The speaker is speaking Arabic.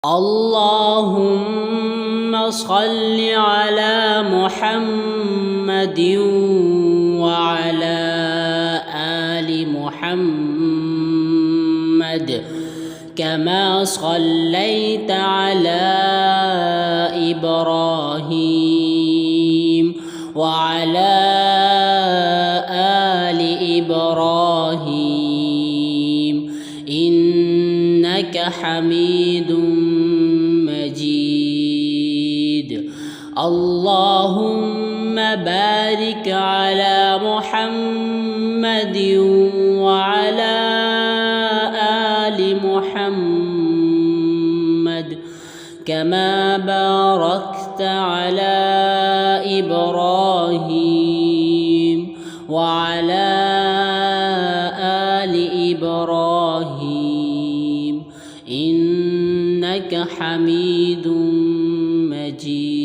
اللهم صل على محمد وعلى آل محمد كما صليت على إبراهيم وعلى آل إبراهيم إنك حميد مجيد. اللهم بارك على محمد وعلى آل محمد كما باركت على إبراهيم وعلى آل إبراهيم إنك حميد مجيد.